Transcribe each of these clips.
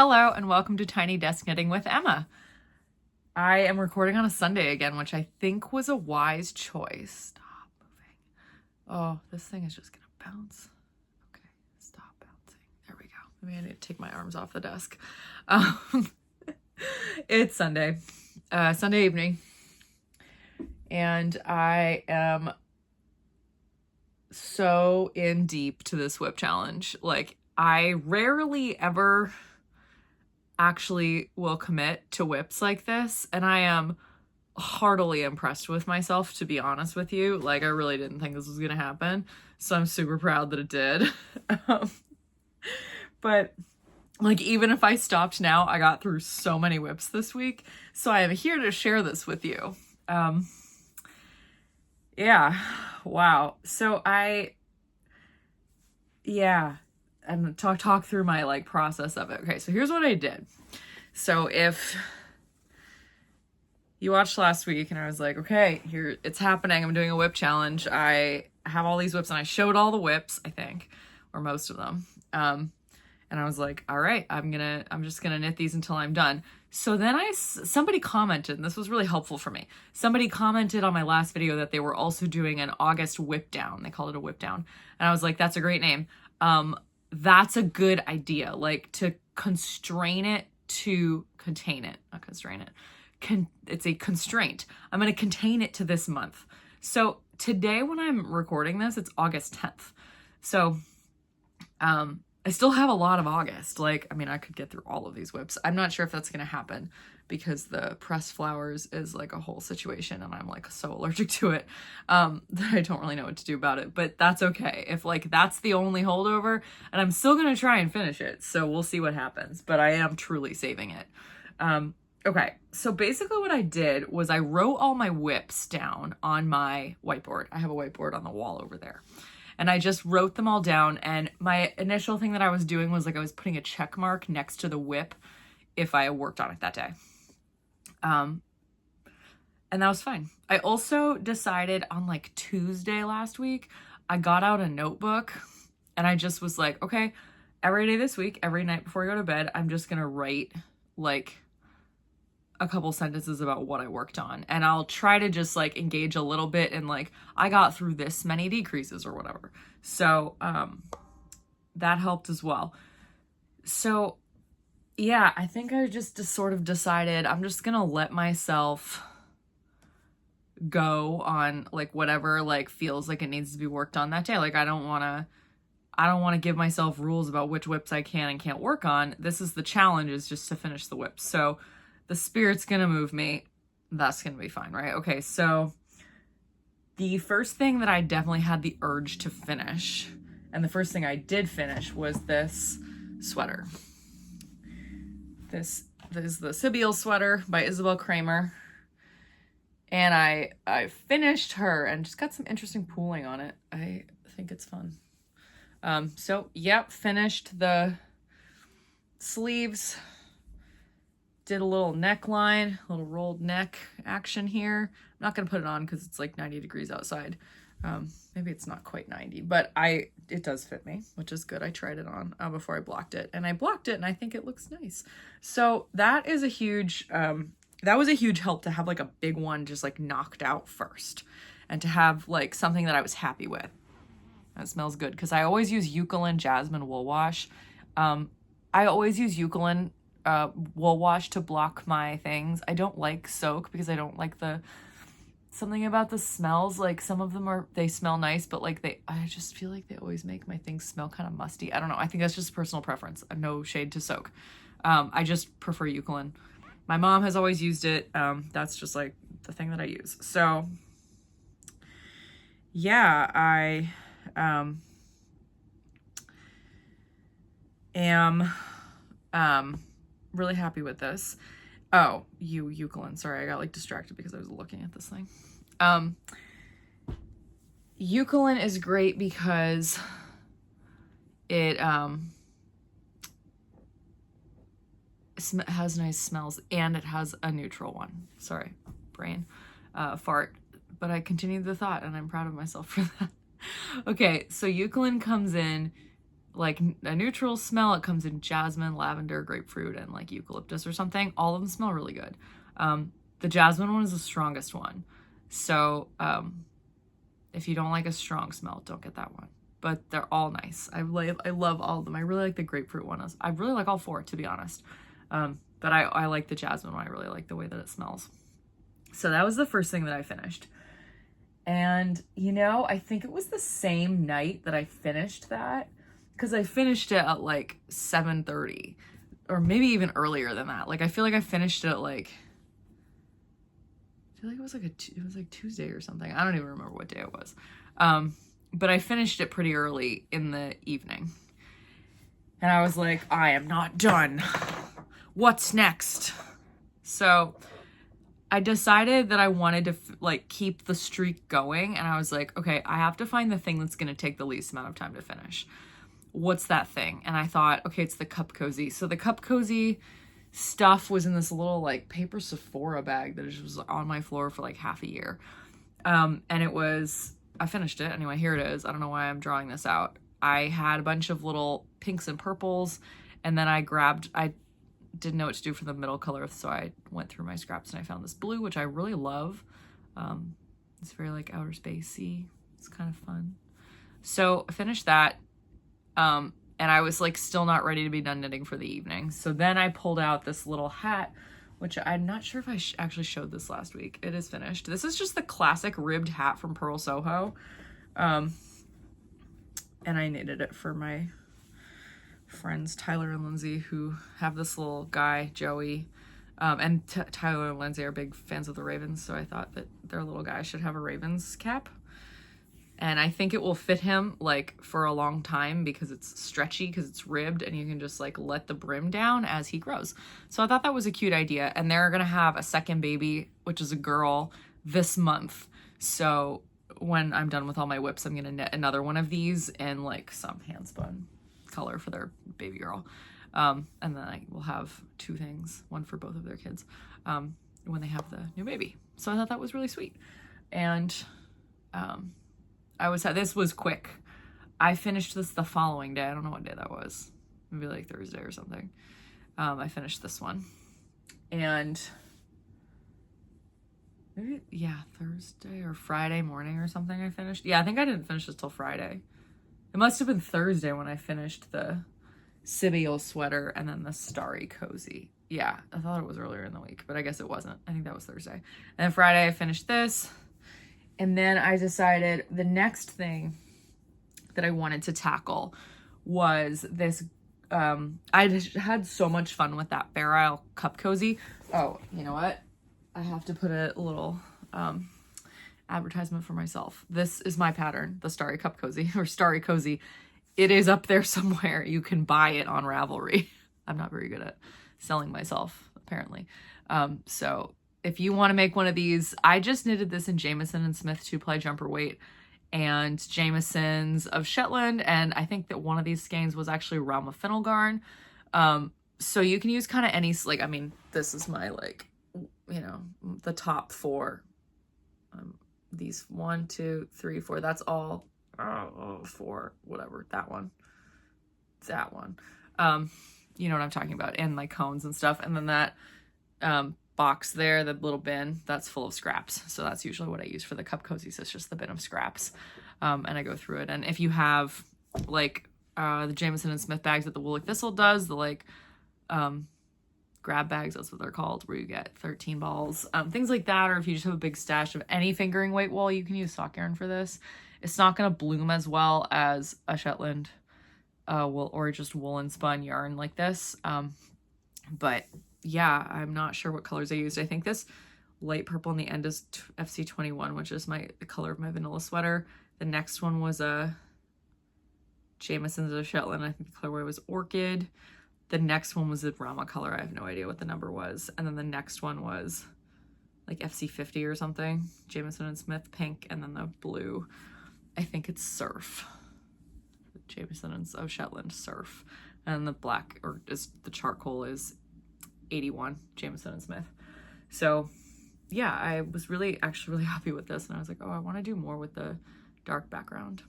Hello and welcome to Tiny Desk Knitting with Emma. I am recording on a Sunday again, which I think was a wise choice. Stop moving. Oh, this thing is just gonna bounce. Okay, stop bouncing. There we go. Maybe I need to take my arms off the desk. It's Sunday, Sunday evening, and I am so in deep to this whip challenge. Like, I rarely ever actually will commit to whips like this, and I am heartily impressed with myself, to be honest with you. Like, I really didn't think this was gonna happen, so I'm super proud that it did. But like, even if I stopped now, I got through so many whips this week, so I am here to share this with you. Yeah, wow. So I'm gonna talk through my like process of it. Okay, so here's what I did. So if you watched last week and I was like, okay, here it's happening, I'm doing a whip challenge. I have all these whips and I showed all the whips, I think, or most of them. And I was like, all right, I'm just gonna knit these until I'm done. So then somebody commented, and this was really helpful for me. Somebody commented on my last video that they were also doing an August whip down. They called it a whip down. And I was like, that's a great name. That's a good idea. Like, to constrain it to contain it, not constrain it. It's a constraint. I'm going to contain it to this month. So today when I'm recording this, it's August 10th. So, I still have a lot of August. Like, I mean, I could get through all of these whips. I'm not sure if that's going to happen because the pressed flowers is like a whole situation and I'm like so allergic to it that I don't really know what to do about it. But that's okay. If like that's the only holdover, and I'm still going to try and finish it. So we'll see what happens. But I am truly saving it. Okay, so basically what I did was I wrote all my whips down on my whiteboard. I have a whiteboard on the wall over there. And I just wrote them all down, and my initial thing that I was doing was like I was putting a check mark next to the whip if I worked on it that day. And that was fine. I also decided on like Tuesday last week, I got out a notebook and I just was like, okay, every day this week, every night before I go to bed, I'm just gonna write like a couple sentences about what I worked on, and I'll try to just like engage a little bit in like, I got through this many decreases or whatever. So that helped as well. So yeah, I think I just sort of decided I'm just gonna let myself go on like whatever like feels like it needs to be worked on that day. Like, I don't want to give myself rules about which whips I can and can't work on. This is the challenge, is just to finish the whips. So the spirit's gonna move me. That's gonna be fine, right? Okay, so the first thing that I definitely had the urge to finish, and the first thing I did finish, was this sweater. This is the Sibyl sweater by Isabel Kramer. And I finished her and just got some interesting pooling on it. I think it's fun. So yep, finished the sleeves. Did a little neckline, a little rolled neck action here. I'm not gonna put it on because it's like 90 degrees outside. Maybe it's not quite 90, but it does fit me, which is good. I tried it on before I blocked it, and I blocked it, and I think it looks nice. So that is a huge, that was a huge help to have like a big one just like knocked out first, and to have like something that I was happy with. That smells good because I always use Eucalyptus Jasmine Wool Wash. I always use Eucalyptus wool wash to block my things. I don't like soak because I don't like something about the smells. Like, some of them they smell nice, but like I just feel like they always make my things smell kind of musty. I don't know. I think that's just personal preference. No shade to soak. I just prefer Eucalyptus. My mom has always used it. That's just like the thing that I use. So yeah, I am really happy with this. Oh, Eucalyptus. Sorry, I got like distracted because I was looking at this thing. Eucalyptus is great because it has nice smells, and it has a neutral one. Sorry, brain fart. But I continued the thought, and I'm proud of myself for that. Okay, so Eucalyptus comes in like a neutral smell. It comes in jasmine, lavender, grapefruit, and like eucalyptus or something. All of them smell really good. The jasmine one is the strongest one. So if you don't like a strong smell, don't get that one. But they're all nice. I love all of them. I really like the grapefruit one. I really like all four, to be honest. But I like the jasmine one. I really like the way that it smells. So that was the first thing that I finished. And, you know, I think it was the same night that I finished that, because I finished it at like 7:30, or maybe even earlier than that. Like, I feel like I finished it at like, I feel like it was like Tuesday or something. I don't even remember what day it was. But I finished it pretty early in the evening. And I was like, I am not done. What's next? So I decided that I wanted to like keep the streak going, and I was like, okay, I have to find the thing that's going to take the least amount of time to finish. What's that thing? And I thought, okay, it's the Cup Cozy. So the Cup Cozy stuff was in this little like paper Sephora bag that just was on my floor for like half a year. And I finished it. Anyway, here it is. I don't know why I'm drawing this out. I had a bunch of little pinks and purples, and then I didn't know what to do for the middle color, so I went through my scraps and I found this blue, which I really love. It's very like outer spacey. It's kind of fun. So I finished that, and I was like still not ready to be done knitting for the evening. So then I pulled out this little hat, which I'm not sure if I actually showed this last week. It is finished. This is just the classic ribbed hat from Pearl Soho. And I knitted it for my friends Tyler and Lindsay, who have this little guy, Joey. And Tyler and Lindsay are big fans of the Ravens, so I thought that their little guy should have a Ravens cap. And I think it will fit him like for a long time because it's stretchy, because it's ribbed, and you can just like let the brim down as he grows. So I thought that was a cute idea. And they're gonna have a second baby, which is a girl, this month. So when I'm done with all my whips, I'm gonna knit another one of these in like some handspun color for their baby girl. And then I will have two things, one for both of their kids, when they have the new baby. So I thought that was really sweet. And this was quick. I finished this the following day. I don't know what day that was. Maybe like Thursday or something. I finished this one. And maybe, yeah, Thursday or Friday morning or something I finished. Yeah, I think I didn't finish this till Friday. It must have been Thursday when I finished the Sibyl sweater and then the Starry Cozy. Yeah, I thought it was earlier in the week, but I guess it wasn't. I think that was Thursday. And then Friday I finished this. And then I decided the next thing that I wanted to tackle was this. I had so much fun with that Fair Isle Cup Cozy. Oh, you know what? I have to put a little advertisement for myself. This is my pattern, the Starry Cup Cozy, or Starry Cozy. It is up there somewhere. You can buy it on Ravelry. I'm not very good at selling myself, apparently. So if you want to make one of these, I just knitted this in Jamieson and Smith 2-ply jumper weight and Jamieson's of Shetland, and I think that one of these skeins was actually Rama Fennel Garn. So you can use kind of any, like, I mean, this is my, like, you know, the top four. These 1, 2, 3, 4, that's all, 4, whatever, that one. You know what I'm talking about, and like cones and stuff. And then that box there, the little bin, that's full of scraps. So that's usually what I use for the Cup Cozies. It's just the bin of scraps. And I go through it. And if you have like the Jamieson and Smith bags that the Woolly Thistle does, the like grab bags, that's what they're called, where you get 13 balls, things like that. Or if you just have a big stash of any fingering weight wool, you can use sock yarn for this. It's not going to bloom as well as a Shetland wool or just woolen spun yarn like this. But yeah, I'm not sure what colors I used. I think this light purple in the end is FC21, which is the color of my vanilla sweater. The next one was a Jamieson's of Shetland. I think the colorway was Orchid. The next one was a Rama color. I have no idea what the number was. And then the next one was like FC50 or something. Jamieson and Smith pink, and then the blue, I think it's Surf. Jamieson and of Shetland Surf. And the black, or is the charcoal, is 81 Jamieson and Smith. So yeah, I was actually really happy with this, and I was like, oh, I want to do more with the dark background.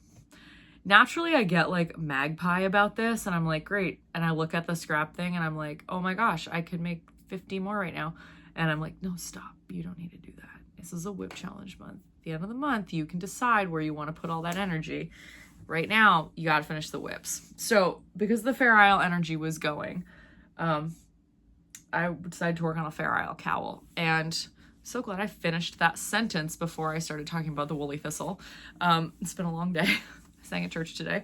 naturally I get like magpie about this, and I'm like, great. And I look at the scrap thing and I'm like, oh my gosh, I could make 50 more right now. And I'm like, no, stop. You don't need to do that. This is a whip challenge month. At the end of the month, you can decide where you want to put all that energy. Right now, you got to finish the whips. So because the Fair Isle energy was going, I decided to work on a Fair Isle cowl. And so glad I finished that sentence before I started talking about the woolly thistle. It's been a long day. I sang at church today.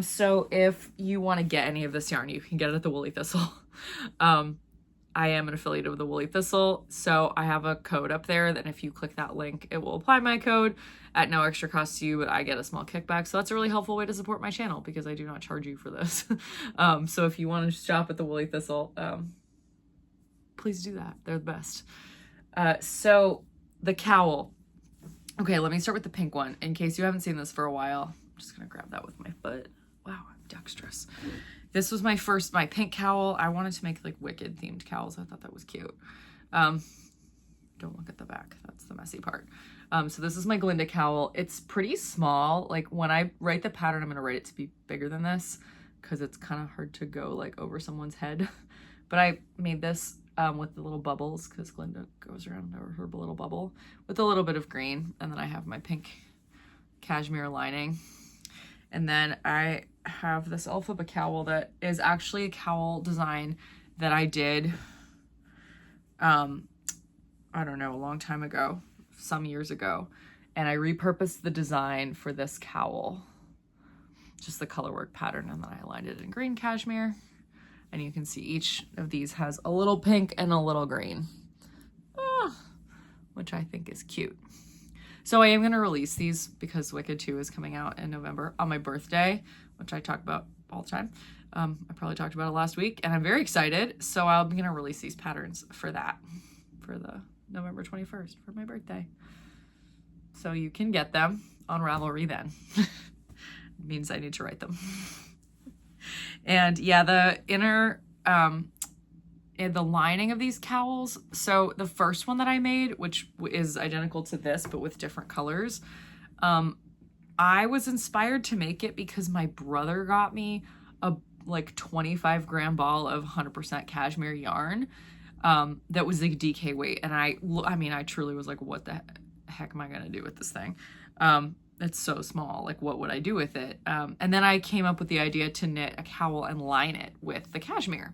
So if you want to get any of this yarn, you can get it at the woolly thistle. I am an affiliate of the woolly thistle, so I have a code up there that if you click that link, it will apply my code at no extra cost to you, but I get a small kickback. So that's a really helpful way to support my channel because I do not charge you for this. So if you want to shop at the woolly thistle, please do that. They're the best. So the cowl. Okay, let me start with the pink one. In case you haven't seen this for a while, I'm just gonna grab that with my foot. Wow, I'm dexterous. This was my pink cowl. I wanted to make like Wicked themed cowls. I thought that was cute. Don't look at the back. That's the messy part. So this is my Glinda cowl. It's pretty small. Like when I write the pattern, I'm going to write it to be bigger than this because it's kind of hard to go like over someone's head. But I made this with the little bubbles because Glinda goes around her little bubble with a little bit of green. And then I have my pink cashmere lining. And then I have this alphaba cowl that is actually a cowl design that I did, I don't know, a long time ago, some years ago. And I repurposed the design for this cowl, just the colorwork pattern. And then I lined it in green cashmere. And you can see each of these has a little pink and a little green, which I think is cute. So I am going to release these because Wicked 2 is coming out in November on my birthday, which I talk about all the time. I probably talked about it last week, and I'm very excited. So I'm going to release these patterns for that, for the November 21st, for my birthday. So you can get them on Ravelry then. It means I need to write them. And yeah, the inner... the lining of these cowls. So the first one that I made, which is identical to this, but with different colors, I was inspired to make it because my brother got me a like 25 gram ball of 100% cashmere yarn that was like DK weight. And I mean, I truly was like, what the heck am I going to do with this thing? It's so small. Like, what would I do with it? And then I came up with the idea to knit a cowl and line it with the cashmere.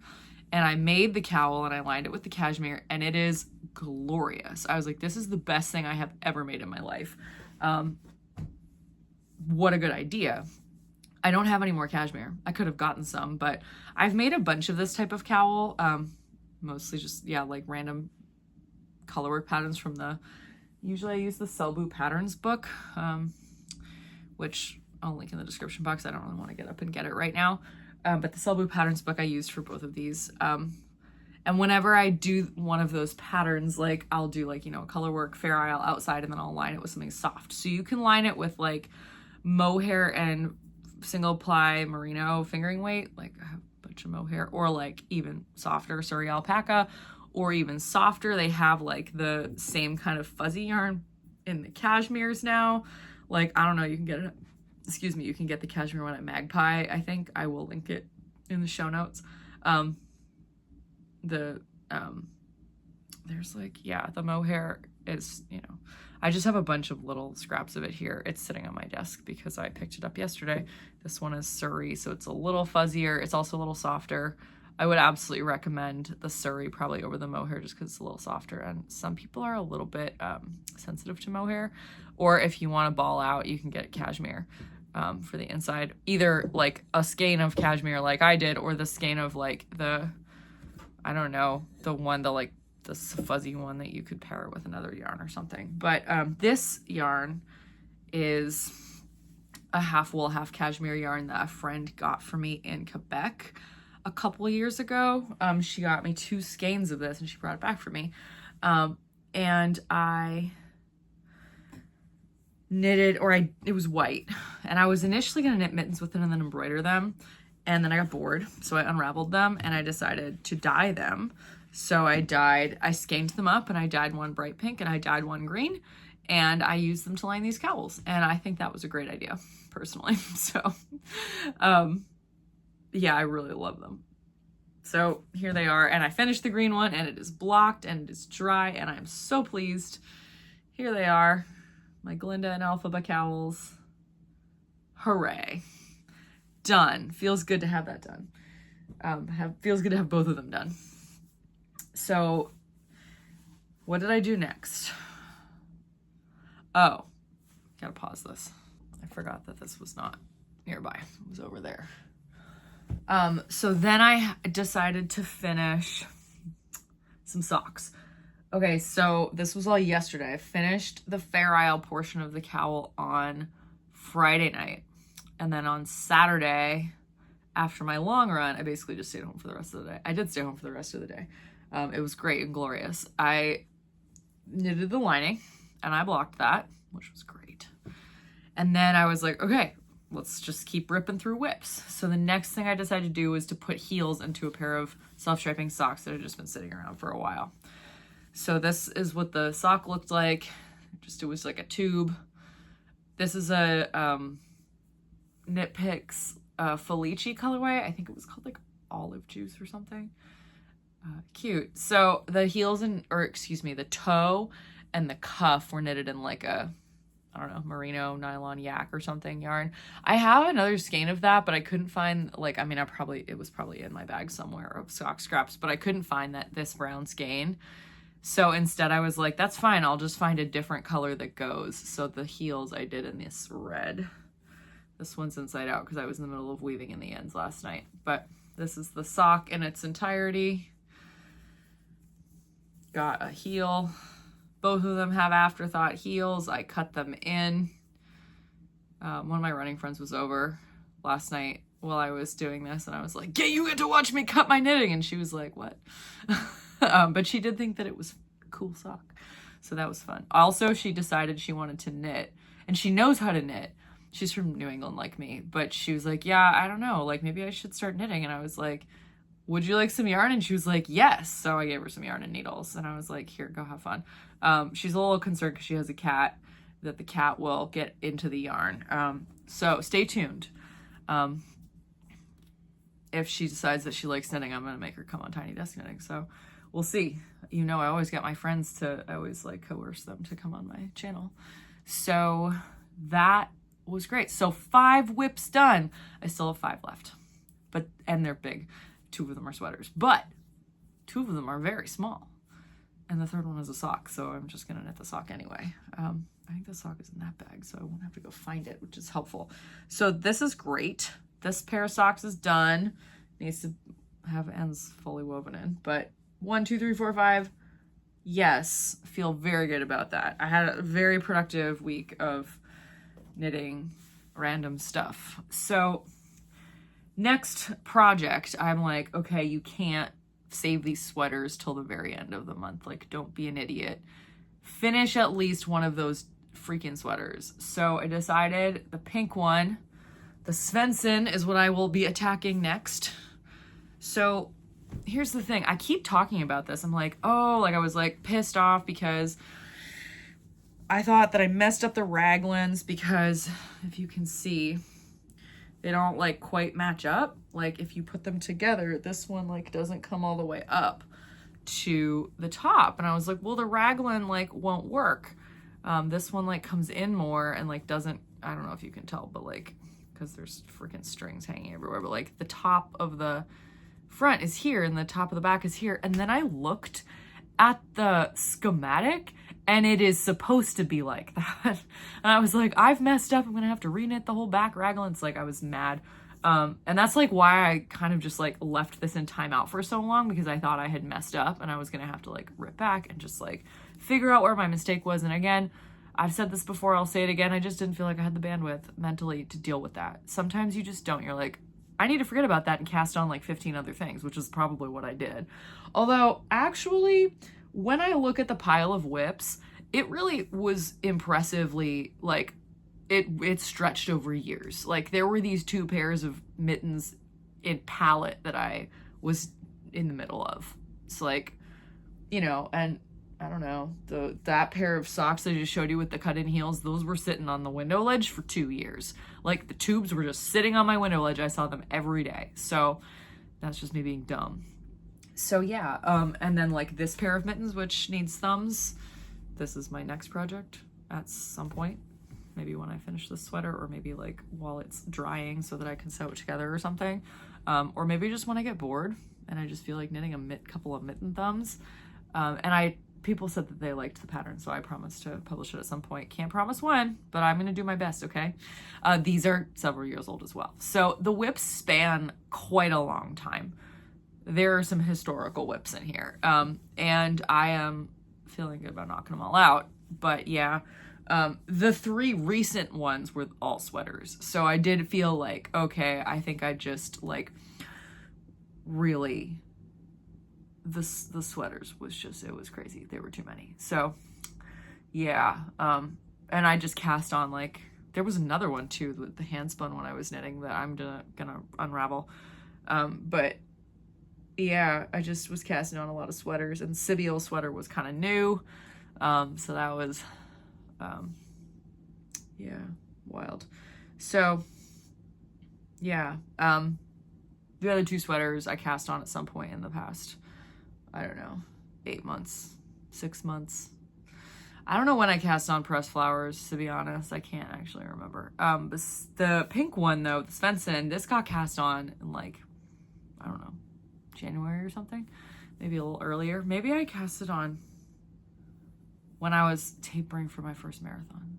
And I made the cowl and I lined it with the cashmere, and it is glorious. I was like, this is the best thing I have ever made in my life. What a good idea. I don't have any more cashmere. I could have gotten some, but I've made a bunch of this type of cowl. Mostly just, yeah, like random colorwork patterns from usually I use the Selbu Patterns book, which I'll link in the description box. I don't really want to get up and get it right now. But the Selbu Patterns book I used for both of these. And whenever I do one of those patterns, like I'll do like, you know, colorwork Fair Isle outside, and then I'll line it with something soft. So you can line it with like mohair and single ply merino fingering weight, like I have a bunch of mohair, or like even softer Surrey alpaca, or even softer. They have like the same kind of fuzzy yarn in the cashmeres now. Like, I don't know, you can get it. Excuse me, you can get the cashmere one at Magpie, I think. I will link it in the show notes. There's like, yeah, the mohair is, you know, I just have a bunch of little scraps of it here. It's sitting on my desk because I picked it up yesterday. This one is Surrey, so it's a little fuzzier. It's also a little softer. I would absolutely recommend the Surrey probably over the mohair just because it's a little softer. And some people are a little bit sensitive to mohair. Or if you want to ball out, you can get cashmere for the inside. Either like a skein of cashmere like I did, or the skein of like the, I don't know, the fuzzy one that you could pair with another yarn or something. But this yarn is a half wool, half cashmere yarn that a friend got for me in Quebec a couple years ago. She got me 2 skeins of this and she brought it back for me. And I knitted, it was white. And I was initially going to knit mittens with it and then embroider them. And then I got bored. So I unraveled them and I decided to dye them. So I skeined them up and I dyed one bright pink and I dyed one green. and I used them to line these cowls, and I think that was a great idea, personally. So, yeah, I really love them. So here they are, and I finished the green one, and it is blocked, and it is dry, and I'm so pleased. Here they are, my Glinda and Elphaba cowls. Hooray. Done. Feels good to have that done. Feels good to have both of them done. So what did I do next? Oh, gotta pause this. I forgot that this was not nearby. It was over there. So then I decided to finish some socks. Okay, so this was all yesterday. I finished the Fair Isle portion of the cowl on Friday night. And then on Saturday, after my long run, I basically just stayed home for the rest of the day. I did stay home for the rest of the day. It was great and glorious. I knitted the lining and I blocked that, which was great. And then I was like, okay, let's just keep ripping through whips. So the next thing I decided to do was to put heels into a pair of self-striping socks that had just been sitting around for a while. So this is what the sock looked like. It was like a tube. This is a Knit Picks Felici colorway. I think it was called like olive juice or something. Cute. So the heels the toe and the cuff were knitted in like a, I don't know, merino nylon yak or something yarn. I have another skein of that, but I couldn't find, like, I mean, it was probably in my bag somewhere of sock scraps, but I couldn't find this brown skein. So instead I was like, that's fine. I'll just find a different color that goes. So the heels I did in this red. This one's inside out because I was in the middle of weaving in the ends last night. But this is the sock in its entirety. Got a heel. Both of them have afterthought heels. I cut them in. One of my running friends was over last night while I was doing this, and I was like, you get to watch me cut my knitting. And she was like, what? But she did think that it was a cool sock. So that was fun. Also, she decided she wanted to knit, and she knows how to knit. She's from New England like me, but she was like, yeah, I don't know, like maybe I should start knitting. And I was like, would you like some yarn? And she was like, yes. So I gave her some yarn and needles, and I was like, here, go have fun. She's a little concerned because she has a cat, that the cat will get into the yarn. So stay tuned. If she decides that she likes knitting, I'm going to make her come on Tiny Desk Knitting. So we'll see. You know, I always get my friends I always like coerce them to come on my channel. So that was great. So 5 whips done. I still have 5 left, and they're big. 2 of them are sweaters, but 2 of them are very small. And the third one is a sock. So I'm just going to knit the sock anyway. I think the sock is in that bag, so I won't have to go find it, which is helpful. So this is great. This pair of socks is done. Needs to have ends fully woven in, but 1, 2, 3, 4, 5. Yes, feel very good about that. I had a very productive week of knitting random stuff. So next project, I'm like, okay, you can't save these sweaters till the very end of the month. Like, don't be an idiot. Finish at least one of those freaking sweaters. So I decided the pink one, the Svensson, is what I will be attacking next. So here's the thing. I keep talking about this. I'm like, oh, like I was like pissed off because I thought that I messed up the raglans, because if you can see, they don't like quite match up. Like if you put them together, this one like doesn't come all the way up to the top. And I was like, well, the raglan like won't work. This one like comes in more and like doesn't, I don't know if you can tell, but like, because there's freaking strings hanging everywhere, but like the top of the front is here and the top of the back is here. And then I looked at the schematic and it is supposed to be like that. And I was like, I've messed up. I'm gonna have to reknit the whole back raglan. It's like, I was mad. And that's like why I kind of just like left this in timeout for so long, because I thought I had messed up and I was gonna have to like rip back and just like figure out where my mistake was. And again, I've said this before, I'll say it again, I just didn't feel like I had the bandwidth mentally to deal with that. Sometimes you just don't. You're like, I need to forget about that and cast on like 15 other things, which is probably what I did. Although actually, when I look at the pile of whips, it really was impressively like it stretched over years. Like there were these 2 pairs of mittens in palette that I was in the middle of. It's like, you know, and I don't know, that pair of socks I just showed you with the cut-in heels, those were sitting on the window ledge for 2 years. Like, the tubes were just sitting on my window ledge. I saw them every day. So that's just me being dumb. So yeah, and then like this pair of mittens, which needs thumbs. This is my next project at some point. Maybe when I finish this sweater, or maybe like while it's drying so that I can sew it together or something. Or maybe just when I get bored and I just feel like knitting a couple of mitten thumbs. And people said that they liked the pattern, so I promised to publish it at some point. Can't promise when, but I'm gonna do my best, okay? These are several years old as well. So the whips span quite a long time. There are some historical whips in here. And I am feeling good about knocking them all out. But yeah, the 3 recent ones were all sweaters. So I did feel like, okay, I think I just like really, the sweaters was just, it was crazy. There were too many. So yeah. And I just cast on like, there was another one too, with the hand spun one I was knitting that I'm gonna unravel. But yeah, I just was casting on a lot of sweaters, and Sibyl sweater was kind of new. So that was, yeah, wild. So yeah, the other 2 sweaters I cast on at some point in the past, I don't know, 8 months, 6 months. I don't know when I cast on pressed flowers, to be honest. I can't actually remember. But the pink one though, the Svensson, this got cast on in like, I don't know, January or something, maybe a little earlier. Maybe I cast it on when I was tapering for my first marathon.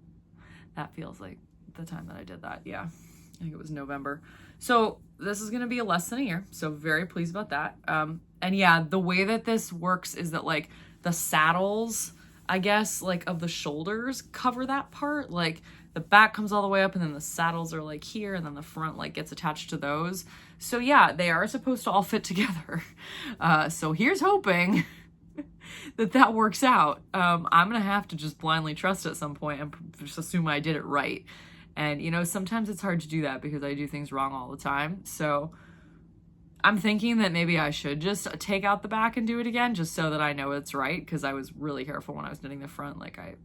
That feels like the time that I did that. Yeah, I think it was November. So this is gonna be less than a year, so very pleased about that. And yeah, the way that this works is that like the saddles, I guess, like of the shoulders cover that part. Like the back comes all the way up, and then the saddles are like here, and then the front like gets attached to those. So yeah, they are supposed to all fit together. So here's hoping that works out. I'm gonna have to just blindly trust at some point and just assume I did it right. And you know, sometimes it's hard to do that because I do things wrong all the time. So I'm thinking that maybe I should just take out the back and do it again, just so that I know it's right, because I was really careful when I was knitting the front. Like I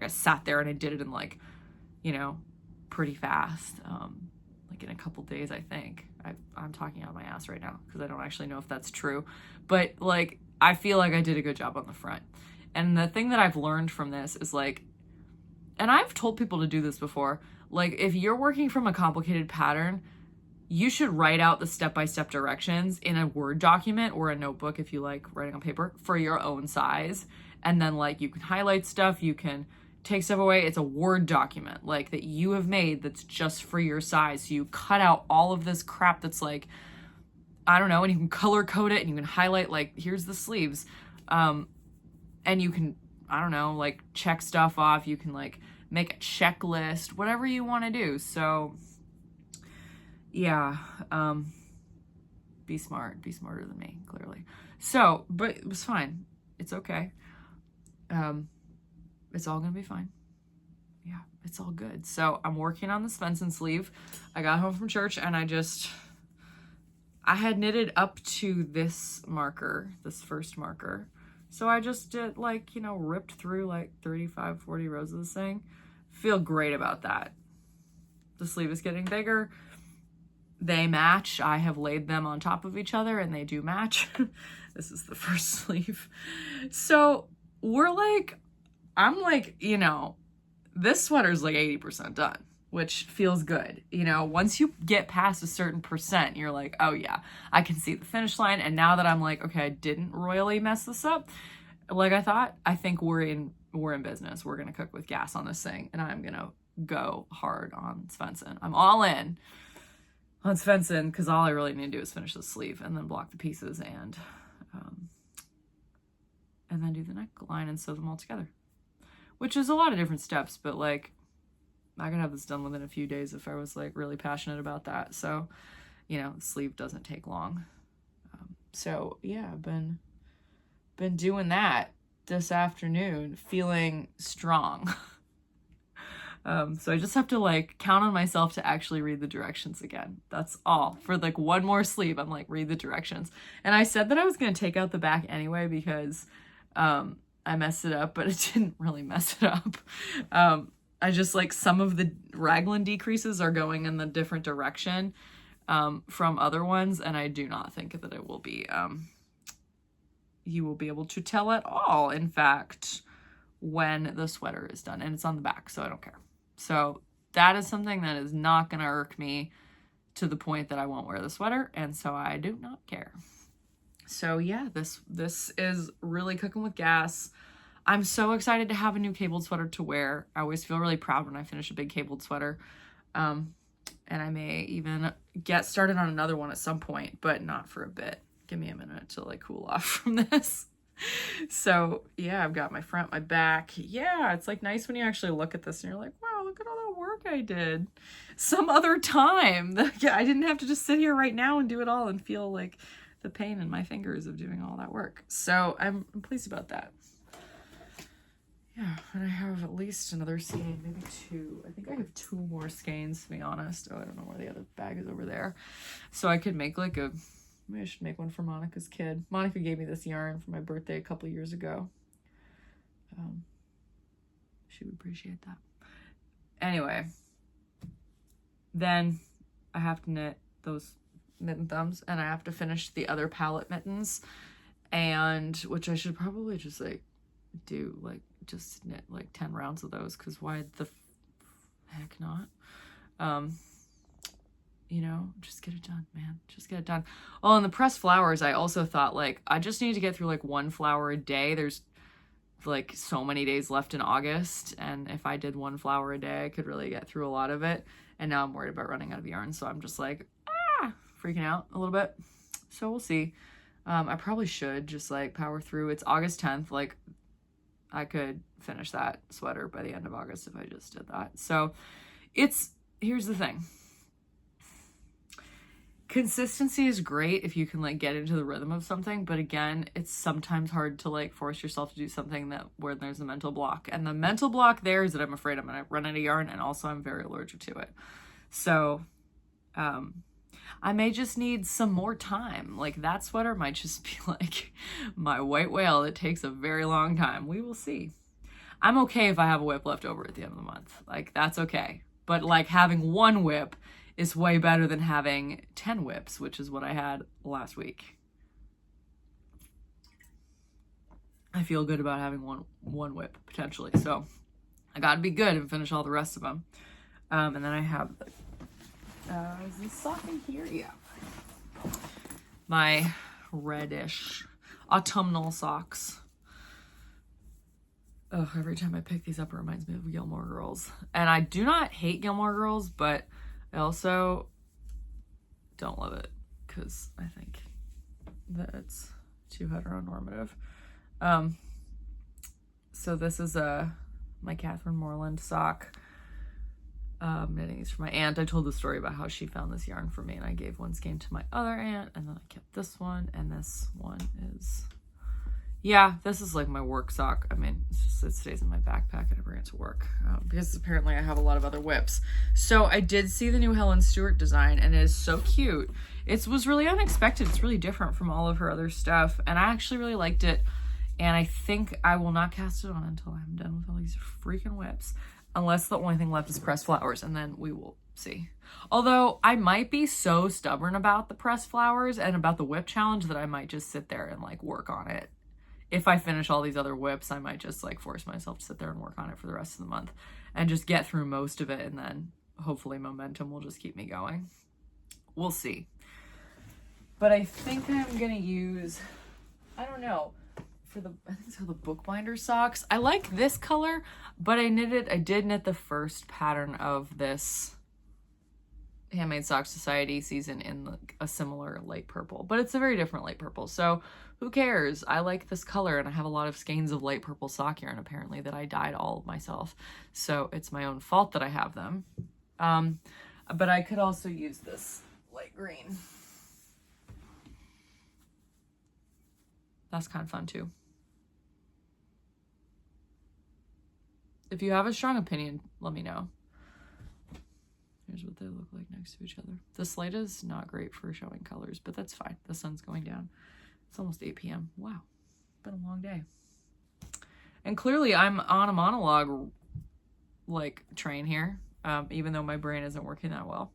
sat there and I did it in like, you know, pretty fast, like in a couple days, I think. I'm talking out of my ass right now because I don't actually know if that's true, but like I feel like I did a good job on the front. And the thing that I've learned from this is like, and I've told people to do this before, like if you're working from a complicated pattern, you should write out the step-by-step directions in a Word document or a notebook if you like writing on paper for your own size. And then like you can highlight stuff, you can take stuff away. It's a Word document like that you have made that's just for your size. So you cut out all of this crap that's like, I don't know, and you can color code it and you can highlight like, here's the sleeves. And you can, I don't know, like check stuff off. You can like make a checklist, whatever you want to do. So yeah, be smart, be smarter than me, clearly. So, but it was fine. It's okay. It's all gonna be fine. Yeah, it's all good. So I'm working on the Svensson sleeve. I got home from church and I had knitted up to this marker, this first marker. So I just did like, you know, ripped through like 35, 40 rows of this thing. Feel great about that. The sleeve is getting bigger. They match. I have laid them on top of each other and they do match. This is the first sleeve. So we're like, I'm like, you know, this sweater's like 80% done, which feels good. You know, once you get past a certain percent, you're like, oh yeah, I can see the finish line. And now that I'm like, okay, I didn't royally mess this up like I thought, I think we're in business. We're going to cook with gas on this thing, and I'm going to go hard on Svensson. I'm all in on Svensson because all I really need to do is finish the sleeve and then block the pieces and then do the neckline and sew them all together, which is a lot of different steps, but like I could have this done within a few days if I was like really passionate about that. So, you know, the sleeve doesn't take long. So yeah, I've been doing that this afternoon, feeling strong. So I just have to like count on myself to actually read the directions again. That's all. For like one more sleeve, I'm like, read the directions. And I said that I was going to take out the back anyway because I messed it up, but it didn't really mess it up. I just like some of the raglan decreases are going in the different direction from other ones, and I do not think that it will be, you will be able to tell at all, in fact, when the sweater is done, and it's on the back, so I don't care. So that is something that is not going to irk me to the point that I won't wear the sweater, and so I do not care. So yeah, this is really cooking with gas. I'm so excited to have a new cabled sweater to wear. I always feel really proud when I finish a big cabled sweater. And I may even get started on another one at some point, but not for a bit. Give me a minute to like cool off from this. So yeah, I've got my front, my back. Yeah, it's like nice when you actually look at this and you're like, wow, look at all that work I did some other time. I didn't have to just sit here right now and do it all and feel like the pain in my fingers of doing all that work. So I'm pleased about that. Yeah, and I have at least another skein, maybe two. I think I have two more skeins, to be honest. Oh, I don't know where the other bag is over there. So I could make like maybe I should make one for Monica's kid. Monica gave me this yarn for my birthday a couple years ago. She would appreciate that. Anyway, then I have to knit those mitten thumbs, and I have to finish the other palette mittens, and which I should probably just like do like just knit like 10 rounds of those, because why the heck not? You know, just get it done, man. Just get it done. Oh, and the pressed flowers, I also thought like I just need to get through like 1 flower a day. There's like so many days left in August, and if I did 1 flower a day, I could really get through a lot of it. And now I'm worried about running out of yarn, so I'm just like freaking out a little bit. So we'll see. I probably should just like power through. It's August 10th. Like I could finish that sweater by the end of August if I just did that. So here's the thing. Consistency is great if you can like get into the rhythm of something, but again, it's sometimes hard to like force yourself to do something where there's a mental block. And the mental block there is that I'm afraid I'm gonna run out of yarn, and also I'm very allergic to it. So I may just need some more time. Like that sweater might just be like my white whale. It takes a very long time. We will see. I'm okay if I have a whip left over at the end of the month. Like that's okay. But like having 1 whip is way better than having 10 whips, which is what I had last week. I feel good about having one whip potentially. So I gotta be good and finish all the rest of them. And then I have is this sock in here? Yeah. My reddish autumnal socks. Oh, every time I pick these up, it reminds me of Gilmore Girls. And I do not hate Gilmore Girls, but I also don't love it because I think that it's too heteronormative. So this is my Catherine Morland sock. Knitting these for my aunt. I told the story about how she found this yarn for me, and I gave one skein to my other aunt, and then I kept this one, and this one is, yeah, this is like my work sock. I mean, it stays in my backpack and I bring it to work because apparently I have a lot of other whips. So I did see the new Helen Stewart design, and it is so cute. It was really unexpected. It's really different from all of her other stuff, and I actually really liked it, and I think I will not cast it on until I'm done with all these freaking whips. Unless the only thing left is pressed flowers, and then we will see. Although I might be so stubborn about the pressed flowers and about the whip challenge that I might just sit there and like work on it. If I finish all these other whips, I might just like force myself to sit there and work on it for the rest of the month and just get through most of it, and then hopefully momentum will just keep me going. We'll see. But I think I'm gonna use, I don't know, I think it's called the bookbinder socks. I like this color, but I did knit the first pattern of this Handmade Sock Society season in like a similar light purple, but it's a very different light purple. So who cares? I like this color, and I have a lot of skeins of light purple sock yarn apparently that I dyed all myself. So it's my own fault that I have them. But I could also use this light green. That's kind of fun too. If you have a strong opinion, let me know. Here's what they look like next to each other. This light is not great for showing colors, but that's fine. The sun's going down. It's almost 8 p.m. Wow, been a long day. And clearly I'm on a monologue like train here, even though my brain isn't working that well.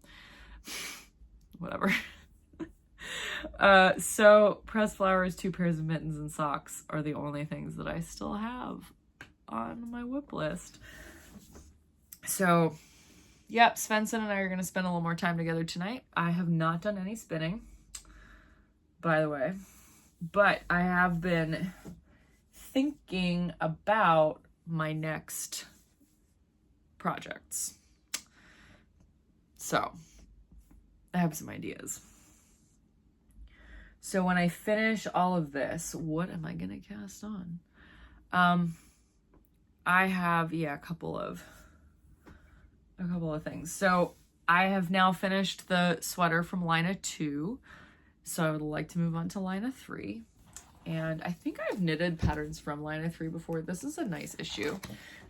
Whatever. So pressed flowers, 2 pairs of mittens, and socks are the only things that I still have on my whip list. So, yep, Svensson and I are going to spend a little more time together tonight. I have not done any spinning, by the way, but I have been thinking about my next projects. So, I have some ideas. So when I finish all of this, what am I going to cast on? I have, a couple of things. So I have now finished the sweater from Lina 2. So I would like to move on to Lina 3. And I think I've knitted patterns from Lina 3 before. This is a nice issue.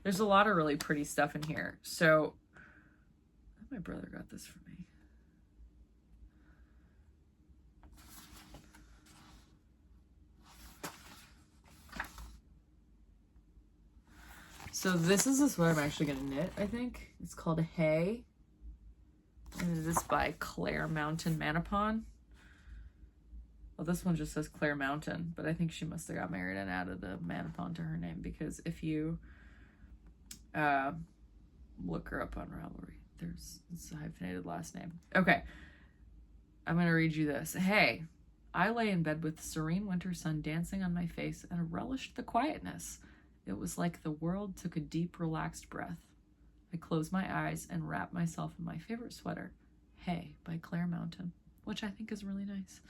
There's a lot of really pretty stuff in here. So my brother got this for me. So this is the sweater I'm actually going to knit, I think. It's called Hay. And it is by Claire Mountain Manapon. Well, this one just says Claire Mountain, but I think she must have got married and added a Manapon to her name, because if you look her up on Ravelry, it's a hyphenated last name. Okay. I'm going to read you this. Hey, I lay in bed with the serene winter sun dancing on my face and relished the quietness. It was like the world took a deep, relaxed breath. I closed my eyes and wrapped myself in my favorite sweater, Hay by Claire Mountain, which I think is really nice.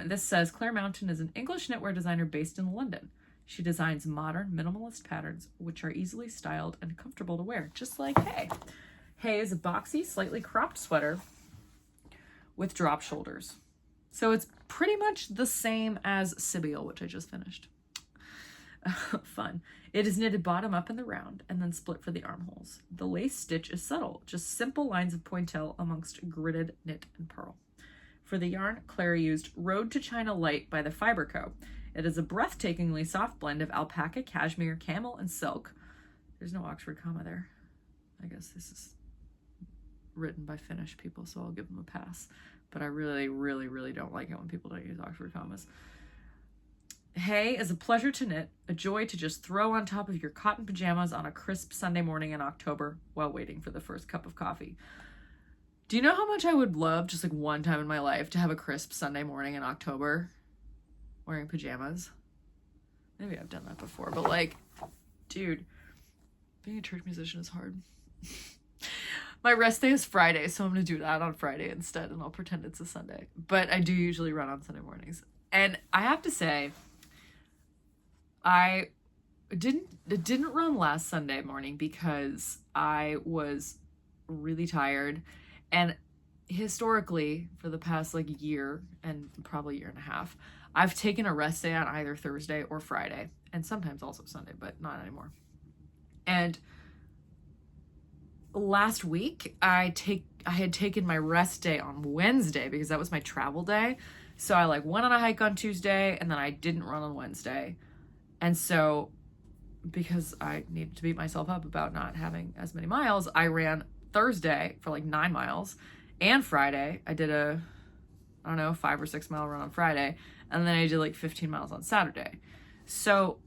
This says, Claire Mountain is an English knitwear designer based in London. She designs modern, minimalist patterns, which are easily styled and comfortable to wear, just like Hay. Hay is a boxy, slightly cropped sweater with drop shoulders. So it's pretty much the same as Sibyl, which I just finished. Fun. It is knitted bottom up in the round and then split for the armholes. The lace stitch is subtle, just simple lines of pointelle amongst gridded knit and purl. For the yarn, Claire used Road to China Light by the Fiber Co. It is a breathtakingly soft blend of alpaca, cashmere, camel, and silk. There's no Oxford comma there. I guess this is written by Finnish people, so I'll give them a pass. But I really, really, really don't like it when people don't use Oxford commas. Hay is a pleasure to knit, a joy to just throw on top of your cotton pajamas on a crisp Sunday morning in October while waiting for the first cup of coffee. Do you know how much I would love, just like one time in my life, to have a crisp Sunday morning in October wearing pajamas? Maybe I've done that before, but like, dude, being a church musician is hard. My rest day is Friday, so I'm going to do that on Friday instead, and I'll pretend it's a Sunday. But I do usually run on Sunday mornings. And I have to say, I didn't run last Sunday morning because I was really tired. And historically, for the past like year and probably year and a half, I've taken a rest day on either Thursday or Friday, and sometimes also Sunday, but not anymore. And last week, I had taken my rest day on Wednesday because that was my travel day. So I like went on a hike on Tuesday, and then I didn't run on Wednesday. And so because I needed to beat myself up about not having as many miles, I ran Thursday for like 9 miles, and Friday I did a 5 or 6 mile run on Friday, and then I did like 15 miles on Saturday. So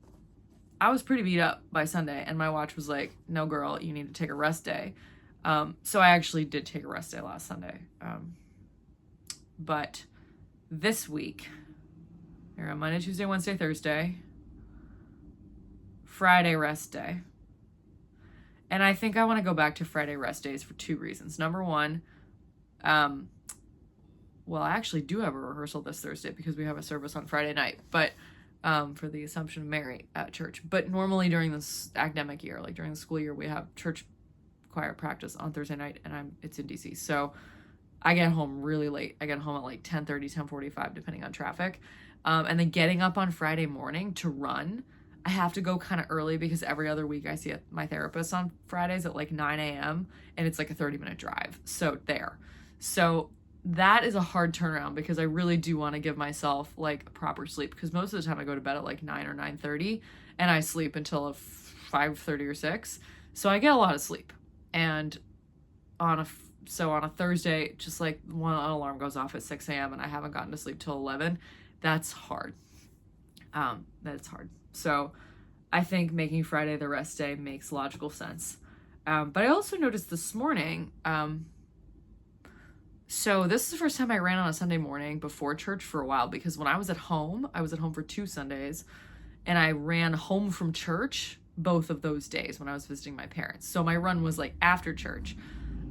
I was pretty beat up by Sunday, and my watch was like, no girl, you need to take a rest day. So I actually did take a rest day last Sunday. But this week, here on Monday, Tuesday, Wednesday, Thursday, Friday rest day. And I think I want to go back to Friday rest days for 2 reasons. Number one, well, I actually do have a rehearsal this Thursday because we have a service on Friday night, but for the Assumption of Mary at church. But normally during this academic year, like during the school year, we have church choir practice on Thursday night, and it's in DC. So I get home really late. I get home at like 10:30, 10:45, depending on traffic. And then getting up on Friday morning to run, I have to go kind of early because every other week I see my therapist on Fridays at like 9 a.m. and it's like a 30-minute drive. So that is a hard turnaround because I really do want to give myself like proper sleep, because most of the time I go to bed at like 9 or 9:30 and I sleep until 5:30 or 6. So I get a lot of sleep. And on a Thursday, just like one alarm goes off at 6 a.m. and I haven't gotten to sleep till 11, that's hard. That's hard. So I think making Friday the rest day makes logical sense. But I also noticed this morning, so this is the first time I ran on a Sunday morning before church for a while, because when I was at home for 2 Sundays, and I ran home from church both of those days when I was visiting my parents. So my run was like after church.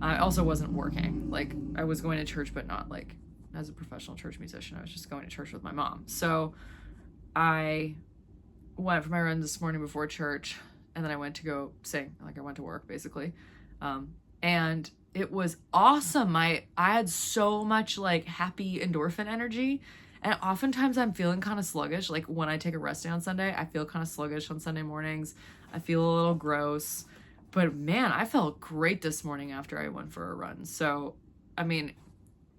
I also wasn't working. Like, I was going to church, but not like as a professional church musician. I was just going to church with my mom. So I went for my run this morning before church, and then I went to go sing. Like, I went to work basically. And it was awesome. I had so much like happy endorphin energy. And oftentimes I'm feeling kind of sluggish. Like, when I take a rest day on Sunday, I feel kind of sluggish on Sunday mornings. I feel a little gross. But man, I felt great this morning after I went for a run. So, I mean,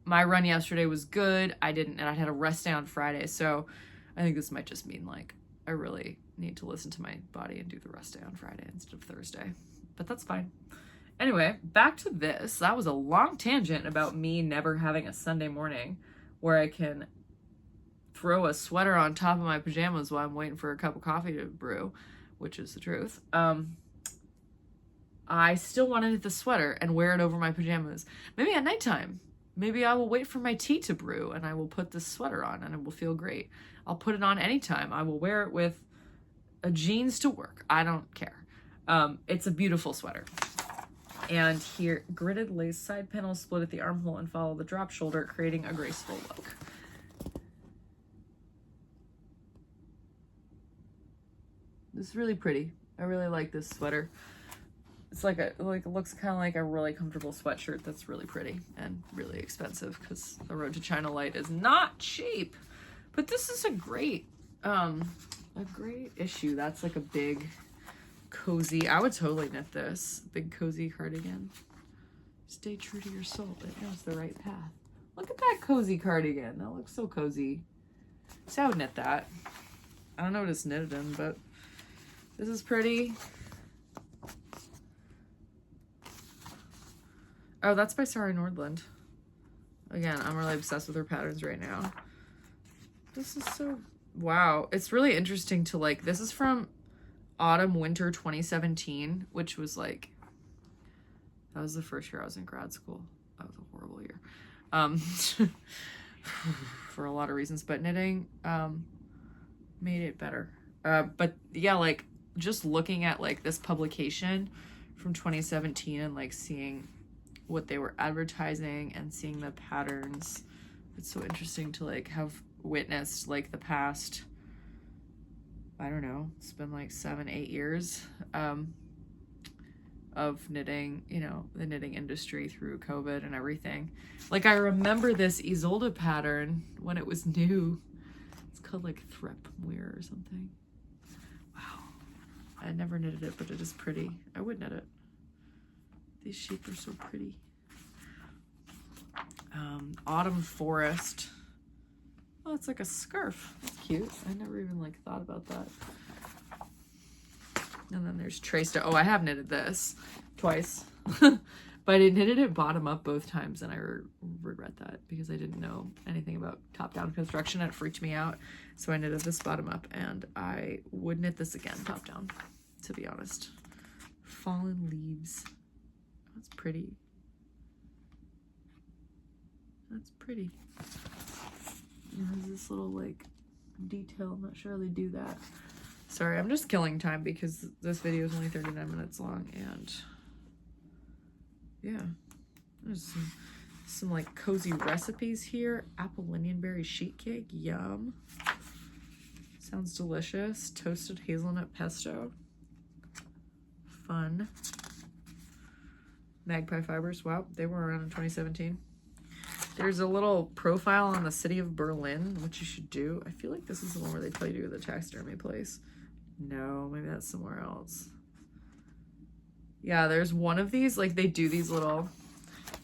my run yesterday was good. And I had a rest day on Friday. So I think this might just mean like I really need to listen to my body and do the rest day on Friday instead of Thursday. But that's fine. Anyway, back to this. That was a long tangent about me never having a Sunday morning where I can throw a sweater on top of my pajamas while I'm waiting for a cup of coffee to brew, which is the truth. I still want to knit the sweater and wear it over my pajamas. Maybe at nighttime. Maybe I will wait for my tea to brew and I will put this sweater on and it will feel great. I'll put it on anytime. I will wear it with a jeans to work. I don't care. It's a beautiful sweater. And here, gridded lace side panels split at the armhole and follow the drop shoulder, creating a graceful look. This is really pretty. I really like this sweater. It's like it looks kind of like a really comfortable sweatshirt that's really pretty and really expensive, because the Road to China Light is not cheap. But this is a great issue. That's like a big cozy. I would totally knit this big cozy cardigan. Stay true to your soul. It knows the right path. Look at that cozy cardigan. That looks so cozy. So I would knit that. I don't know what it's knitted in, but this is pretty. Oh, that's by Sari Nordland. Again, I'm really obsessed with her patterns right now. This is so, wow. It's really interesting to like, this is from autumn winter 2017, which was like, that was the first year I was in grad school. That was a horrible year. For a lot of reasons, but knitting made it better. But yeah, like just looking at like this publication from 2017 and like seeing what they were advertising and seeing the patterns, it's so interesting to like have witnessed like the past, I don't know, it's been like 7-8 years of knitting, you know, the knitting industry through COVID and everything. Like, I remember this Isolde pattern when it was new. It's called like Threp Wear or something. Wow. I never knitted it, but it is pretty. I would knit it. These sheep are so pretty. Autumn Forest. Oh, it's like a scarf. That's cute. I never even like thought about that. And then there's Traced. Oh, I have knitted this twice. But I knitted it bottom up both times, and I regret that because I didn't know anything about top-down construction. It freaked me out. So I knitted this bottom up, and I would knit this again top down, to be honest. Fallen Leaves. That's pretty. That's pretty. It has this little like detail. I'm not sure how they do that. Sorry, I'm just killing time because this video is only 39 minutes long, and yeah, there's some like cozy recipes here. Apple lingonberry sheet cake, yum. Sounds delicious. Toasted hazelnut pesto, fun. Magpie fibers, wow, they were around in 2017. There's a little profile on the city of Berlin, which you should do. I feel like this is the one where they tell you to go to the taxidermy place. No, maybe that's somewhere else. Yeah, there's one of these, like they do these little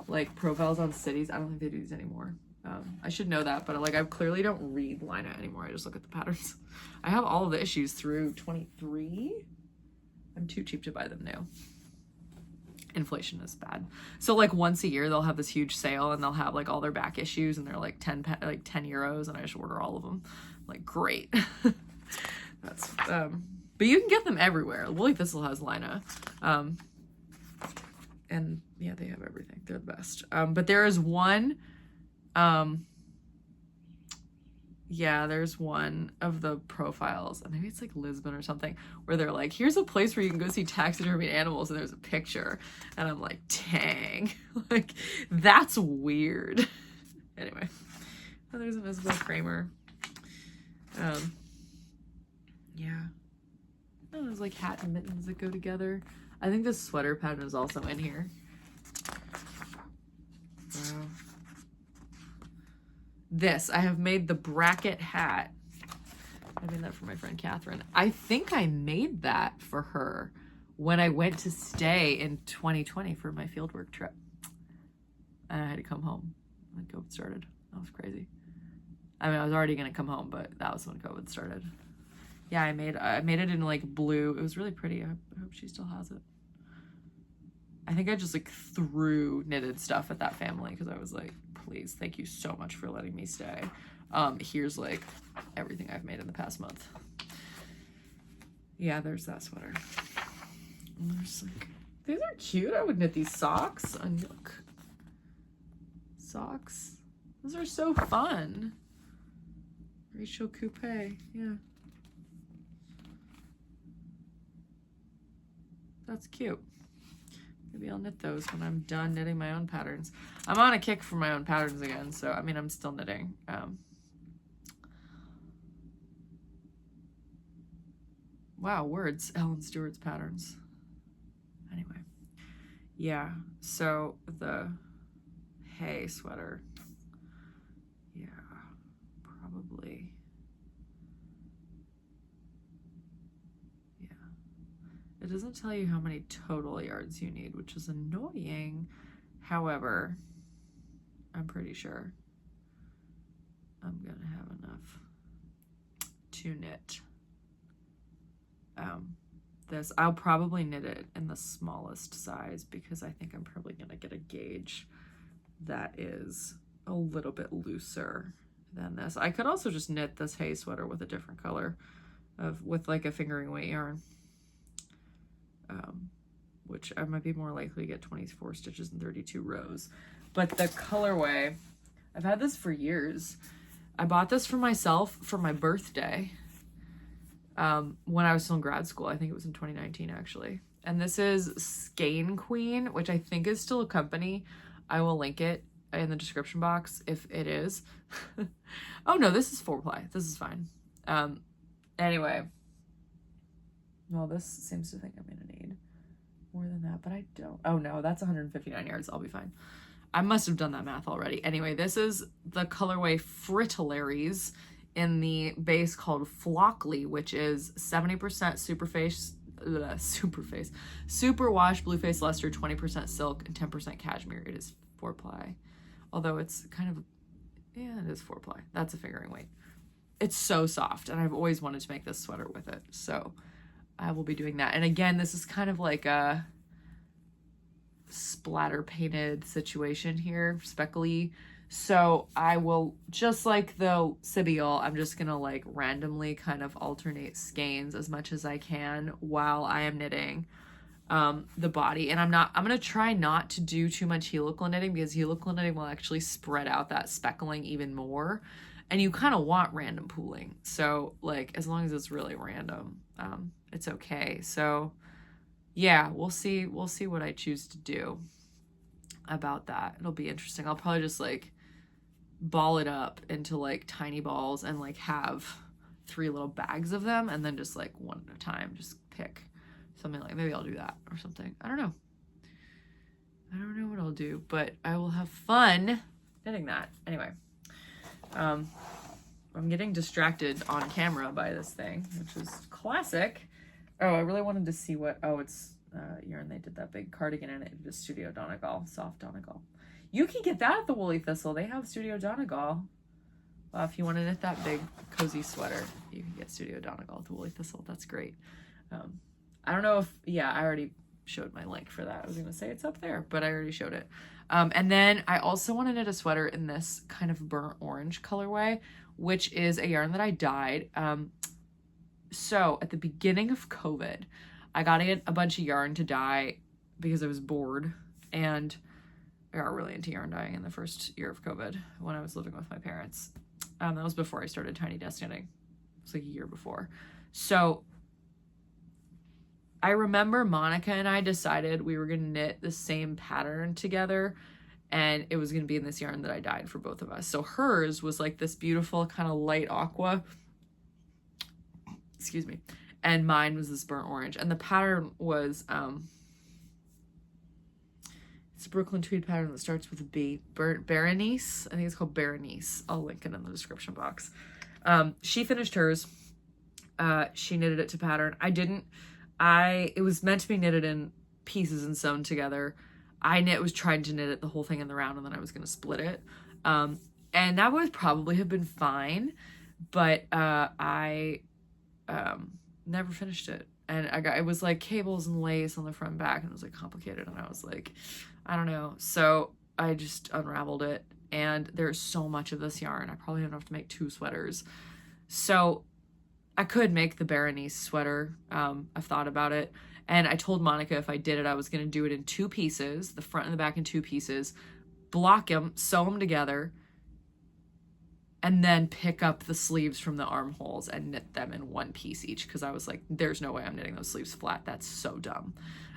like profiles on cities. I don't think they do these anymore. I should know that, but like I clearly don't read Lina anymore. I just look at the patterns. I have all of the issues through 23. I'm too cheap to buy them new. Inflation is bad. So like once a year they'll have this huge sale and they'll have like all their back issues and they're like 10 euros and I just order all of them. I'm like, great. That's but you can get them everywhere. Woolly Thistle has Lina. And yeah, they have everything. They're the best. But there is one there's one of the profiles, and maybe it's like Lisbon or something, where they're like, here's a place where you can go see taxidermy animals, and there's a picture, and I'm like, dang, like that's weird. Anyway, oh, there's an Isabel Kramer. Yeah, oh, there's like hat and mittens that go together. I think this sweater pattern is also in here. Wow. This, I have made the bracket hat. I made that for my friend Catherine. I think I made that for her when I went to stay in 2020 for my fieldwork trip. And I had to come home when COVID started. That was crazy. I mean, I was already gonna come home, but that was when COVID started. Yeah, I made it in like blue. It was really pretty. I hope she still has it. I think I just like threw knitted stuff at that family because I was like, please, thank you so much for letting me stay. Here's like everything I've made in the past month. Yeah, there's that sweater. And there's like, these are cute. I would knit these socks. And look, socks. Those are so fun. Rachel Coupe, yeah. That's cute. Maybe I'll knit those when I'm done knitting my own patterns. I'm on a kick for my own patterns again, so I mean, I'm still knitting. Wow, words. Ellen Stewart's patterns. Anyway, yeah, so the hay sweater. Yeah, probably. It doesn't tell you how many total yards you need, which is annoying. However, I'm pretty sure I'm gonna have enough to knit. This, I'll probably knit it in the smallest size because I think I'm probably gonna get a gauge that is a little bit looser than this. I could also just knit this hay sweater with a different color with like a fingering weight yarn. Which I might be more likely to get 24 stitches and 32 rows. But the colorway, I've had this for years. I bought this for myself for my birthday when I was still in grad school. I think it was in 2019 actually. And this is Skein Queen, which I think is still a company. I will link it in the description box if it is. Oh no, this is 4-ply. This is fine. Anyway. Well, this seems to think I'm gonna need more than that, but I don't. Oh no, that's 159 yards. I'll be fine. I must have done that math already. Anyway, this is the colorway Fritillaries in the base called Flockly, which is 70% superwash, blueface luster, 20% silk, and 10% cashmere. It is 4-ply. Although it's kind of, yeah, it is 4-ply. That's a fingering weight. It's so soft, and I've always wanted to make this sweater with it, so I will be doing that. And again, this is kind of like a splatter painted situation here, speckly. So I will, just like the Sibyl, I'm just gonna like randomly kind of alternate skeins as much as I can while I am knitting the body. And I'm gonna try not to do too much helical knitting because helical knitting will actually spread out that speckling even more. And you kind of want random pooling. So like, as long as it's really random, it's okay. So yeah, we'll see what I choose to do about that. It'll be interesting. I'll probably just like ball it up into like tiny balls and like have 3 little bags of them and then just like one at a time, just pick something. Like maybe I'll do that or something. I don't know what I'll do, but I will have fun knitting that. Anyway, I'm getting distracted on camera by this thing, which is classic. Oh, I really wanted to see what, oh, it's yarn. They did that big cardigan in it, just Studio Donegal, soft Donegal. You can get that at the Woolly Thistle. They have Studio Donegal. If you want to knit that big cozy sweater, you can get Studio Donegal at the Woolly Thistle. That's great. I don't know if, yeah, I already showed my link for that. I was going to say it's up there, but I already showed it. And then I also want to knit a sweater in this kind of burnt orange colorway, which is a yarn that I dyed. So at the beginning of COVID, I got a bunch of yarn to dye because I was bored, and I got really into yarn dyeing in the first year of COVID when I was living with my parents. That was before I started Tiny Desk Knitting. It was like a year before. So I remember Monica and I decided we were going to knit the same pattern together, and it was going to be in this yarn that I dyed for both of us. So hers was like this beautiful kind of light aqua, excuse me, and mine was this burnt orange. And the pattern was, it's a Brooklyn tweed pattern that starts with a B. Berenice. I think it's called Berenice. I'll link it in the description box. She finished hers. She knitted it to pattern. I didn't. It was meant to be knitted in pieces and sewn together. I was trying to knit it the whole thing in the round, and then I was going to split it. And that would probably have been fine, but I never finished it. And it was like cables and lace on the front and back, and it was like complicated, and I was like, I don't know. So I just unraveled it, and there's so much of this yarn. I probably have enough to make 2 sweaters. So I could make the Berenice sweater. I've thought about it. And I told Monica if I did it, I was going to do it in 2 pieces, the front and the back in 2 pieces, block them, sew them together, and then pick up the sleeves from the armholes and knit them in 1 piece each. Because I was like, there's no way I'm knitting those sleeves flat. That's so dumb.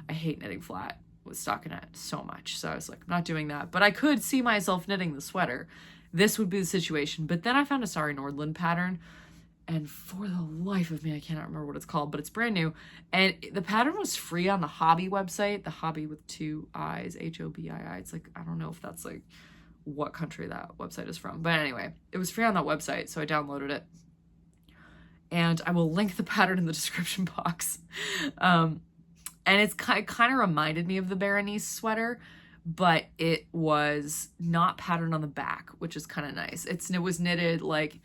I hate knitting flat with stockinette so much. So I was like, I'm not doing that. But I could see myself knitting the sweater. This would be the situation. But then I found a Sari Nordland pattern, and for the life of me, I cannot remember what it's called, but it's brand new. And the pattern was free on the Hobby website, the Hobby with 2 I's, Hobbii. It's like, I don't know if that's like what country that website is from. But anyway, it was free on that website, so I downloaded it. And I will link the pattern in the description box. And it kind of reminded me of the Berenice sweater, but it was not patterned on the back, which is kind of nice. It was knitted like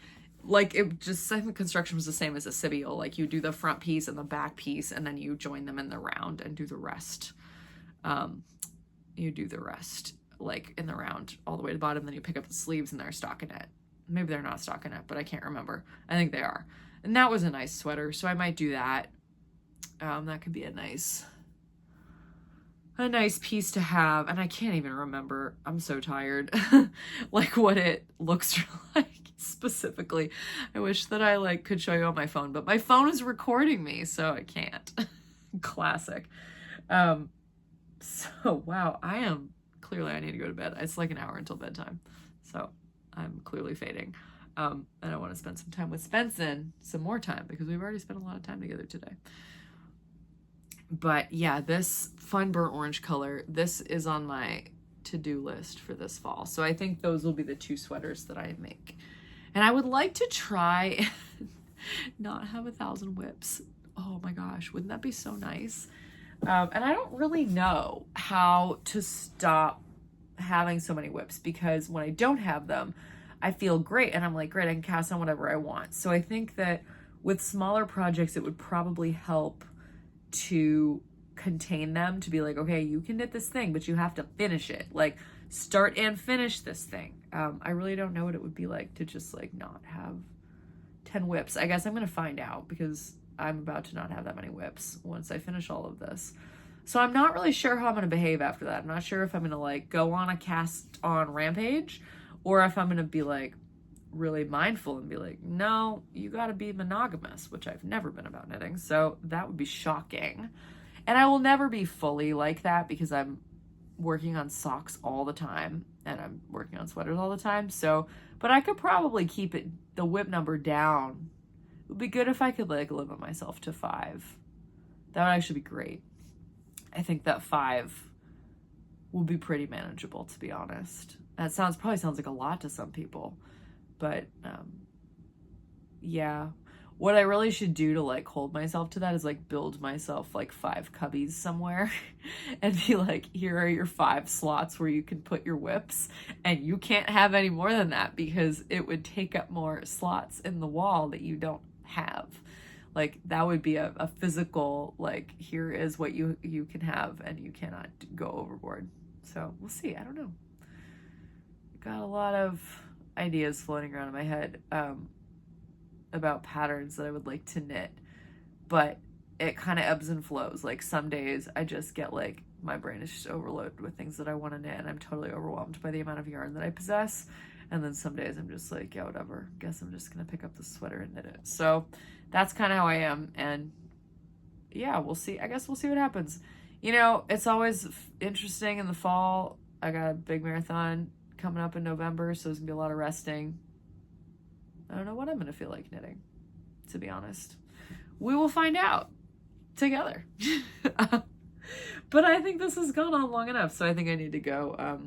it just, I think the construction was the same as a Sibiel. Like you do the front piece and the back piece, and then you join them in the round and do the rest. You do the rest like in the round all the way to the bottom, then you pick up the sleeves and they're stockinette. Maybe they're not stockinette, but I can't remember. I think they are. And that was a nice sweater, so I might do that. That could be a nice piece to have. And I can't even remember. I'm so tired. Like what it looks like specifically. I wish that I like could show you on my phone, but my phone is recording me, so I can't. Classic. So wow, I need to go to bed. It's like an hour until bedtime, so I'm clearly fading. And I want to spend some time with Spenson, some more time, because we've already spent a lot of time together today. But yeah, this fun burnt orange color, this is on my to-do list for this fall. So I think those will be the 2 sweaters that I make. And I would like to try not have 1,000 whips. Oh my gosh, wouldn't that be so nice? And I don't really know how to stop having so many whips, because when I don't have them, I feel great. And I'm like, great, I can cast on whatever I want. So I think that with smaller projects, it would probably help to contain them, to be like, okay, you can knit this thing, but you have to finish it. Like start and finish this thing. I really don't know what it would be like to just like not have 10 whips. I guess I'm going to find out, because I'm about to not have that many whips once I finish all of this. So I'm not really sure how I'm going to behave after that. I'm not sure if I'm going to like go on a cast on rampage, or if I'm going to be like really mindful and be like, no, you got to be monogamous, which I've never been about knitting. So that would be shocking. And I will never be fully like that, because I'm working on socks all the time and I'm working on sweaters all the time. So, but I could probably keep the whip number down. It would be good if I could like limit myself to 5. That would actually be great. I think that 5 will be pretty manageable, to be honest. That probably sounds like a lot to some people, but yeah. what I really should do to like hold myself to that is like build myself like 5 cubbies somewhere and be like, here are your 5 slots where you can put your whips, and you can't have any more than that because it would take up more slots in the wall that you don't have. Like that would be a physical, like, here is what you can have and you cannot go overboard. So we'll see. I don't know. Got a lot of ideas floating around in my head about patterns that I would like to knit, but it kind of ebbs and flows. Like some days I just get like, my brain is just overloaded with things that I want to knit and I'm totally overwhelmed by the amount of yarn that I possess. And then some days I'm just like, yeah, whatever. Guess I'm just going to pick up the sweater and knit it. So that's kind of how I am. And yeah, we'll see. I guess we'll see what happens. You know, it's always interesting in the fall. I got a big marathon coming up in November, so there's going to be a lot of resting. I don't know what I'm going to feel like knitting, to be honest. We will find out together. But I think this has gone on long enough, so I think I need to go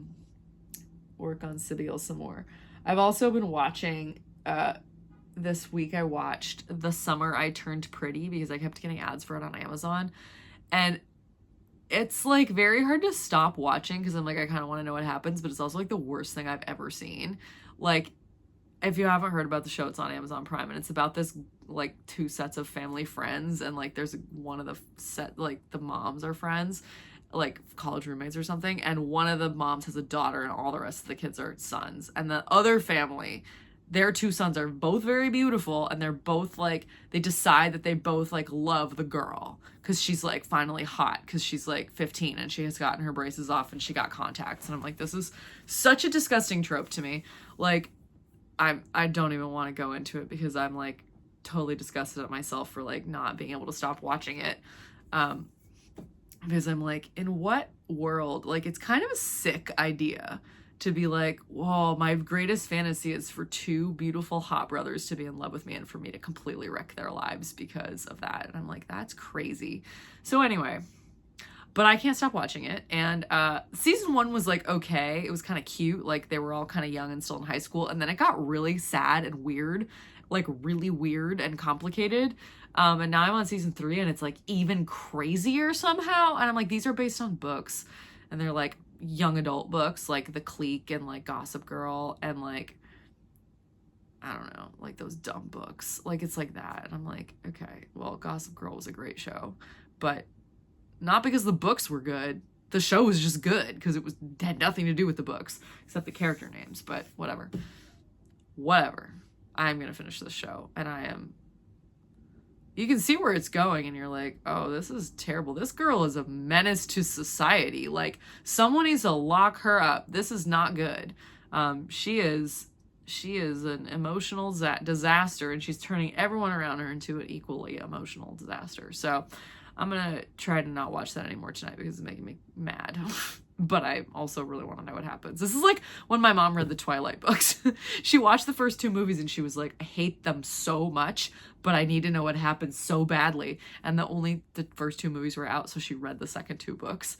work on Sibyl some more. I've also been watching, this week I watched The Summer I Turned Pretty because I kept getting ads for it on Amazon. And it's like very hard to stop watching because I'm like, I kind of want to know what happens, but it's also like the worst thing I've ever seen. Like, if you haven't heard about the show, it's on Amazon Prime, and it's about this like 2 sets of family friends, and like there's one of the set, like the moms are friends, like college roommates or something, and one of the moms has a daughter and all the rest of the kids are sons. And the other family, their 2 sons are both very beautiful, and they're both like, they decide that they both like love the girl because she's like finally hot because she's like 15 and she has gotten her braces off and she got contacts. And I'm like, this is such a disgusting trope to me. Like, I don't even want to go into it because I'm like totally disgusted at myself for like not being able to stop watching it. Because I'm like, in what world? Like, it's kind of a sick idea to be like, whoa, my greatest fantasy is for 2 beautiful hot brothers to be in love with me and for me to completely wreck their lives because of that. And I'm like, that's crazy. So anyway, but I can't stop watching it. And season 1 was like, okay, it was kind of cute. Like they were all kind of young and still in high school. And then it got really sad and weird, like really weird and complicated. And now I'm on season 3 and it's like even crazier somehow. And I'm like, these are based on books and they're like young adult books, like The Clique and like Gossip Girl and like, I don't know, like those dumb books. Like it's like that. And I'm like, okay, well, Gossip Girl was a great show, but not because the books were good. The show was just good because had nothing to do with the books except the character names, but whatever. I'm going to finish this show and you can see where it's going and you're like, oh, this is terrible. This girl is a menace to society. Like someone needs to lock her up. This is not good. She is an emotional disaster and she's turning everyone around her into an equally emotional disaster. So I'm going to try to not watch that anymore tonight because it's making me mad. But I also really want to know what happens. This is like when my mom read the Twilight books. She watched the first 2 movies and she was like, I hate them so much, but I need to know what happens so badly. And the first 2 movies were out, so she read the second 2 books.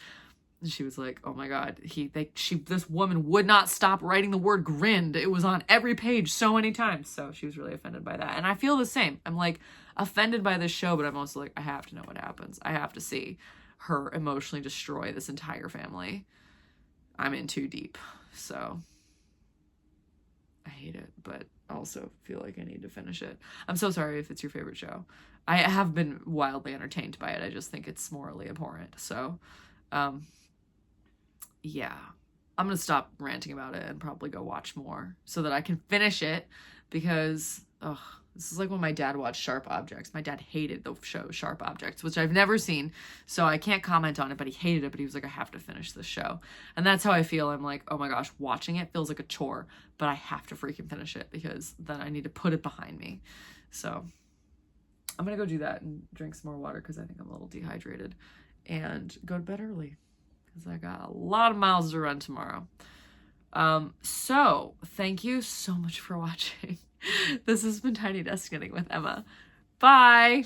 And she was like, oh my God, this woman would not stop writing the word grinned. It was on every page so many times. So she was really offended by that. And I feel the same. I'm like offended by this show, but I'm also like, I have to know what happens. I have to see her emotionally destroy this entire family. I'm in too deep. So I hate it, but also feel like I need to finish it. I'm so sorry if it's your favorite show. I have been wildly entertained by it. I just think it's morally abhorrent. So, yeah, I'm going to stop ranting about it and probably go watch more so that I can finish it because, this is like when my dad watched Sharp Objects. My dad hated the show Sharp Objects, which I've never seen, so I can't comment on it, but he hated it, but he was like, I have to finish this show. And that's how I feel. I'm like, oh my gosh, watching it feels like a chore, but I have to freaking finish it because then I need to put it behind me. So I'm going to go do that and drink some more water because I think I'm a little dehydrated and go to bed early because I got a lot of miles to run tomorrow. So thank you so much for watching. This has been Tiny Desk Knitting with Emma. Bye!